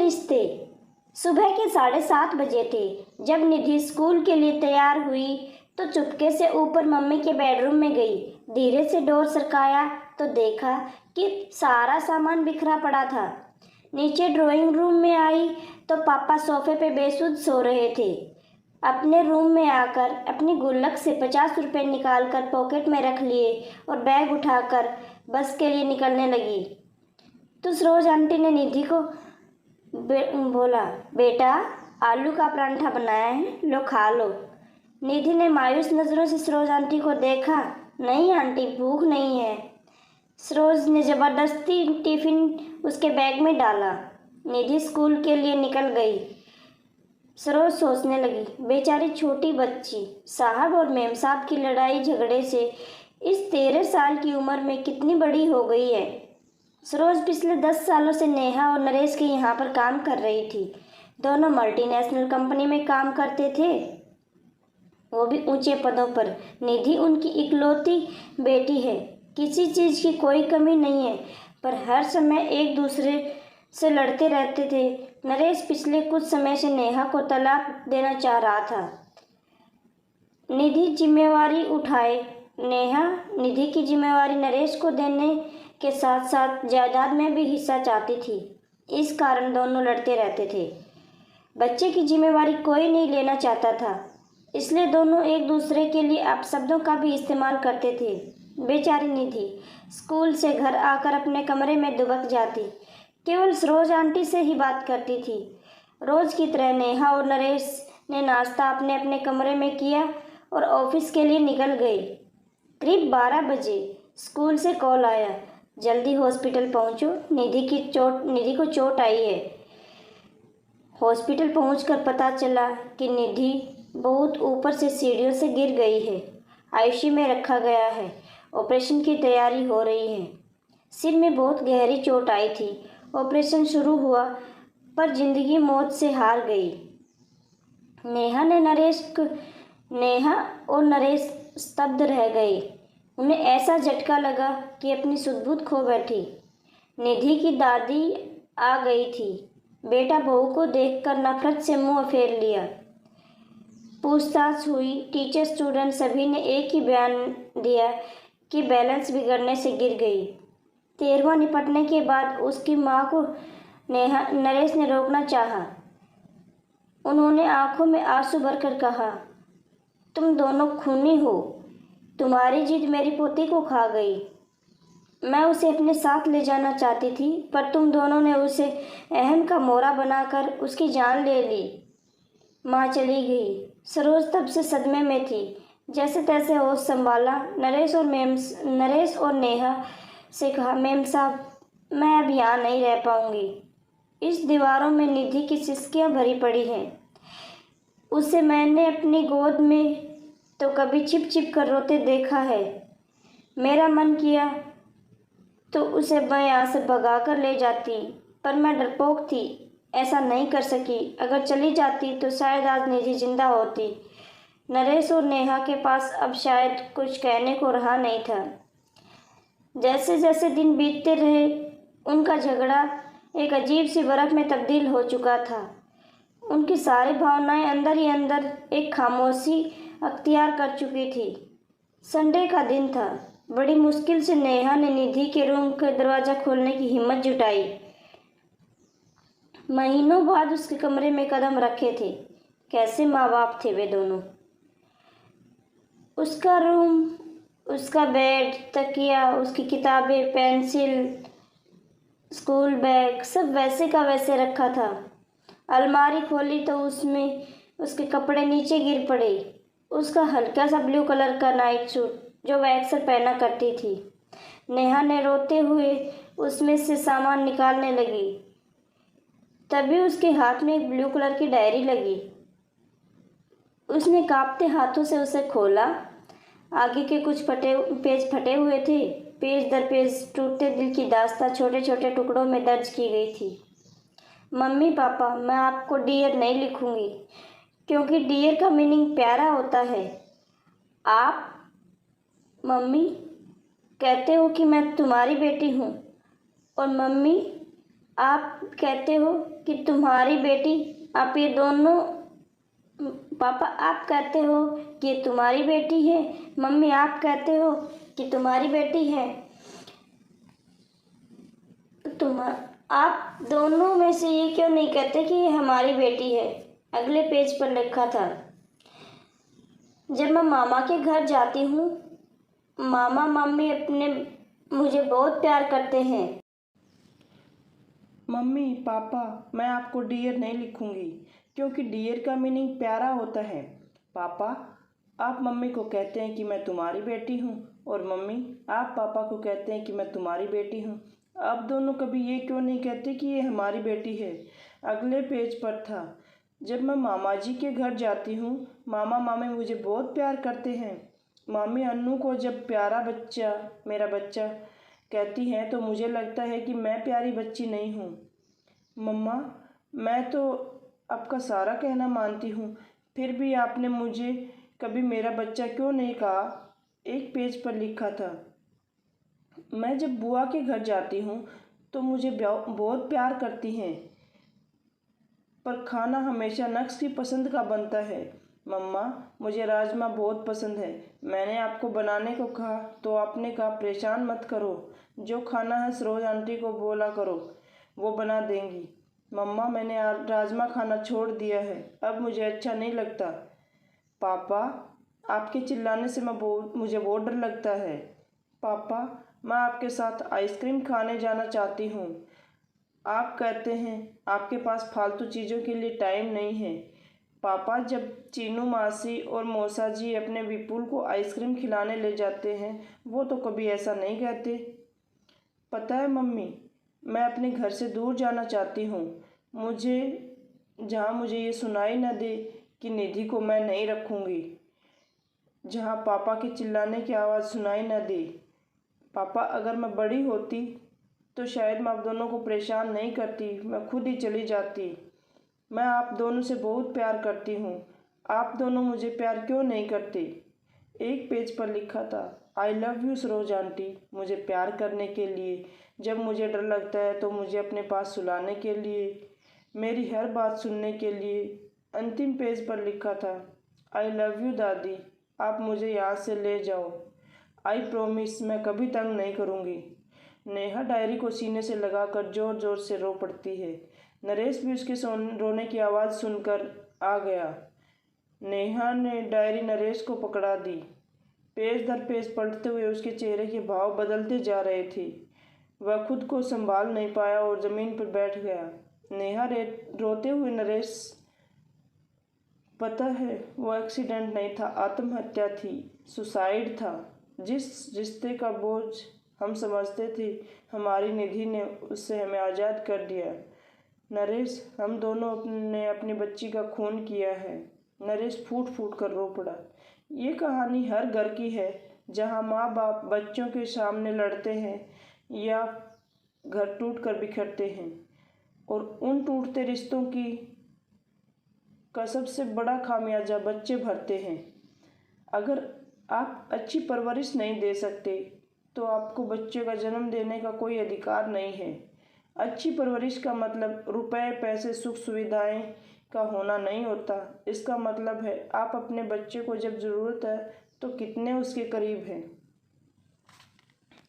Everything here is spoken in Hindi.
रिश्ते। सुबह के 7:30 बजे थे जब निधि स्कूल के लिए तैयार हुई तो चुपके से ऊपर मम्मी के बेडरूम में गई। धीरे से डोर सरकाया तो देखा कि सारा सामान बिखरा पड़ा था। नीचे ड्राइंग रूम में आई तो पापा सोफे पे बेसुध सो रहे थे। अपने रूम में आकर अपनी गुल्लक से 50 रुपए निकालकर पॉकेट में रख लिए और बैग उठाकर बस के लिए निकलने लगी। तो सरोज आंटी ने निधि को बोला, बेटा आलू का परांठा बनाया है, लो खा लो। निधि ने मायूस नज़रों से सरोज आंटी को देखा। नहीं आंटी, भूख नहीं है। सरोज ने ज़बरदस्ती टिफ़िन उसके बैग में डाला। निधि स्कूल के लिए निकल गई। सरोज सोचने लगी, बेचारी छोटी बच्ची, साहब और मेम साहब की लड़ाई झगड़े से इस 13 साल की उम्र में कितनी बड़ी हो गई है। सरोज पिछले 10 सालों से नेहा और नरेश के यहाँ पर काम कर रही थी। दोनों मल्टीनेशनल कंपनी में काम करते थे, वो भी ऊंचे पदों पर। निधि उनकी इकलौती बेटी है, किसी चीज़ की कोई कमी नहीं है, पर हर समय एक दूसरे से लड़ते रहते थे। नरेश पिछले कुछ समय से नेहा को तलाक देना चाह रहा था। निधि जिम्मेवारी उठाए। नेहा निधि की जिम्मेवारी नरेश को देने के साथ साथ जायदाद में भी हिस्सा चाहती थी। इस कारण दोनों लड़ते रहते थे। बच्चे की जिम्मेवारी कोई नहीं लेना चाहता था, इसलिए दोनों एक दूसरे के लिए अपशब्दों का भी इस्तेमाल करते थे। बेचारी निधि स्कूल से घर आकर अपने कमरे में दुबक जाती, केवल सरोज आंटी से ही बात करती थी। रोज की तरह नेहा और नरेश ने नाश्ता अपने अपने कमरे में किया और ऑफिस के लिए निकल गए। करीब 12 बजे स्कूल से कॉल आया, जल्दी हॉस्पिटल पहुंचो, निधि को चोट आई है। हॉस्पिटल पहुंचकर पता चला कि निधि बहुत ऊपर से सीढ़ियों से गिर गई है। आईसीयू में रखा गया है, ऑपरेशन की तैयारी हो रही है। सिर में बहुत गहरी चोट आई थी। ऑपरेशन शुरू हुआ पर जिंदगी मौत से हार गई। नेहा और नरेश स्तब्ध रह गए। उन्हें ऐसा झटका लगा कि अपनी सुध-बुध खो बैठी। निधि की दादी आ गई थी। बेटा बहू को देखकर नफरत से मुंह फेर लिया। पूछताछ हुई। टीचर स्टूडेंट सभी ने एक ही बयान दिया कि बैलेंस बिगड़ने से गिर गई। 13वां निपटने के बाद उसकी मां को नरेश ने रोकना चाहा। उन्होंने आंखों में आंसू भरकर कहा, तुम दोनों खूनी हो, तुम्हारी जिद मेरी पोती को खा गई। मैं उसे अपने साथ ले जाना चाहती थी, पर तुम दोनों ने उसे अहम का मोहरा बनाकर उसकी जान ले ली। माँ चली गई। सरोज तब से सदमे में थी। जैसे तैसे होश संभाला। नरेश और नेहा से कहा, मेम साहब मैं अब यहाँ नहीं रह पाऊंगी। इस दीवारों में निधि की सिसकियाँ भरी पड़ी हैं। उसे मैंने अपनी गोद में तो कभी छिप छिप कर रोते देखा है। मेरा मन किया तो उसे मैं यहाँ से भगा कर ले जाती, पर मैं डरपोक थी, ऐसा नहीं कर सकी। अगर चली जाती तो शायद आज निधि जिंदा होती। नरेश और नेहा के पास अब शायद कुछ कहने को रहा नहीं था। जैसे जैसे दिन बीतते रहे, उनका झगड़ा एक अजीब सी बर्फ में तब्दील हो चुका था। उनकी सारी भावनाएं अंदर ही अंदर एक खामोशी अख्तियार कर चुकी थी। संडे का दिन था। बड़ी मुश्किल से नेहा ने निधि के रूम का दरवाज़ा खोलने की हिम्मत जुटाई। महीनों बाद उसके कमरे में कदम रखे थे। कैसे माँ बाप थे वे दोनों। उसका रूम, उसका बेड, तकिया, उसकी किताबें, पेंसिल, स्कूल बैग सब वैसे का वैसे रखा था। अलमारी खोली तो उसमें उसके कपड़े नीचे गिर पड़े। उसका हल्का सा ब्लू कलर का नाइट सूट जो वह अक्सर पहना करती थी। नेहा ने रोते हुए उसमें से सामान निकालने लगी। तभी उसके हाथ में एक ब्लू कलर की डायरी लगी। उसने कांपते हाथों से उसे खोला। आगे के कुछ पेज फटे हुए थे। पेज दर पेज टूटते दिल की दास्तां छोटे छोटे टुकड़ों में दर्ज की गई थी। मम्मी पापा, मैं आपको डियर नहीं लिखूंगी, क्योंकि डियर का मीनिंग प्यारा होता है। आप मम्मी कहते हो कि मैं तुम्हारी बेटी हूँ, और मम्मी आप कहते हो कि तुम्हारी बेटी, आप ये दोनों, पापा आप कहते हो कि ये तुम्हारी बेटी है, मम्मी आप कहते हो कि तुम्हारी बेटी है, तुम आप दोनों में से ये क्यों नहीं कहते कि ये हमारी बेटी है। अगले पेज पर लिखा था, जब मैं मामा के घर जाती हूँ, मामा मम्मी अपने मुझे बहुत प्यार करते हैं। मम्मी पापा, मैं आपको डियर नहीं लिखूंगी क्योंकि डियर का मीनिंग प्यारा होता है। पापा, आप मम्मी को कहते हैं कि मैं तुम्हारी बेटी हूँ, और मम्मी आप पापा को कहते हैं कि मैं तुम्हारी बेटी हूँ। आप दोनों कभी ये क्यों नहीं कहते कि ये हमारी बेटी है। अगले पेज पर था, जब मैं मामा जी के घर जाती हूँ, मामा मामी मुझे बहुत प्यार करते हैं। मामी अन्नू को जब प्यारा बच्चा, मेरा बच्चा कहती हैं तो मुझे लगता है कि मैं प्यारी बच्ची नहीं हूँ। मम्मा, मैं तो आपका सारा कहना मानती हूँ, फिर भी आपने मुझे कभी मेरा बच्चा क्यों नहीं कहा। एक पेज पर लिखा था, मैं जब बुआ के घर जाती हूँ तो मुझे बहुत प्यार करती हैं, पर खाना हमेशा नक्श की पसंद का बनता है। मम्मा, मुझे राजमा बहुत पसंद है। मैंने आपको बनाने को कहा तो आपने कहा परेशान मत करो, जो खाना है सरोज आंटी को बोला करो, वो बना देंगी। मम्मा, मैंने राजमा खाना छोड़ दिया है, अब मुझे अच्छा नहीं लगता। पापा, आपके चिल्लाने से मुझे बहुत डर लगता है। पापा, मैं आपके साथ आइसक्रीम खाने जाना चाहती हूँ। आप कहते हैं आपके पास फालतू चीज़ों के लिए टाइम नहीं है। पापा, जब चीनू मासी और मौसा जी अपने विपुल को आइसक्रीम खिलाने ले जाते हैं, वो तो कभी ऐसा नहीं कहते। पता है मम्मी, मैं अपने घर से दूर जाना चाहती हूँ, जहाँ मुझे ये सुनाई न दे कि निधि को मैं नहीं रखूँगी, जहाँ पापा के चिल्लाने की आवाज़ सुनाई न दे। पापा, अगर मैं बड़ी होती तो शायद मैं आप दोनों को परेशान नहीं करती, मैं खुद ही चली जाती। मैं आप दोनों से बहुत प्यार करती हूँ, आप दोनों मुझे प्यार क्यों नहीं करते। एक पेज पर लिखा था, I love you Saroj aunty, मुझे प्यार करने के लिए, जब मुझे डर लगता है तो मुझे अपने पास सुलाने के लिए, मेरी हर बात सुनने के लिए। अंतिम पेज पर लिखा था, आई लव यू दादी, आप मुझे यहाँ से ले जाओ, आई प्रॉमिस मैं कभी तंग नहीं करूँगी। नेहा डायरी को सीने से लगाकर जोर जोर से रो पड़ती है। नरेश भी उसके रोने की आवाज़ सुनकर आ गया। नेहा ने डायरी नरेश को पकड़ा दी। पेज दर पेज पलटते हुए उसके चेहरे के भाव बदलते जा रहे थे। वह खुद को संभाल नहीं पाया और ज़मीन पर बैठ गया। नेहा रोते हुए, नरेश, पता है वो एक्सीडेंट नहीं था, आत्महत्या थी, सुसाइड था। जिस रिश्ते का बोझ हम समझते थे, हमारी निधि ने उससे हमें आज़ाद कर दिया। नरेश, हम दोनों ने अपनी बच्ची का खून किया है। नरेश फूट फूट कर रो पड़ा। ये कहानी हर घर की है जहाँ माँ बाप बच्चों के सामने लड़ते हैं या घर टूट कर बिखरते हैं, और उन टूटते रिश्तों का सबसे बड़ा खामियाजा बच्चे भरते हैं। अगर आप अच्छी परवरिश नहीं दे सकते तो आपको बच्चे का जन्म देने का कोई अधिकार नहीं है। अच्छी परवरिश का मतलब रुपए पैसे सुख सुविधाएं का होना नहीं होता। इसका मतलब है आप अपने बच्चे को जब ज़रूरत है तो कितने उसके करीब हैं।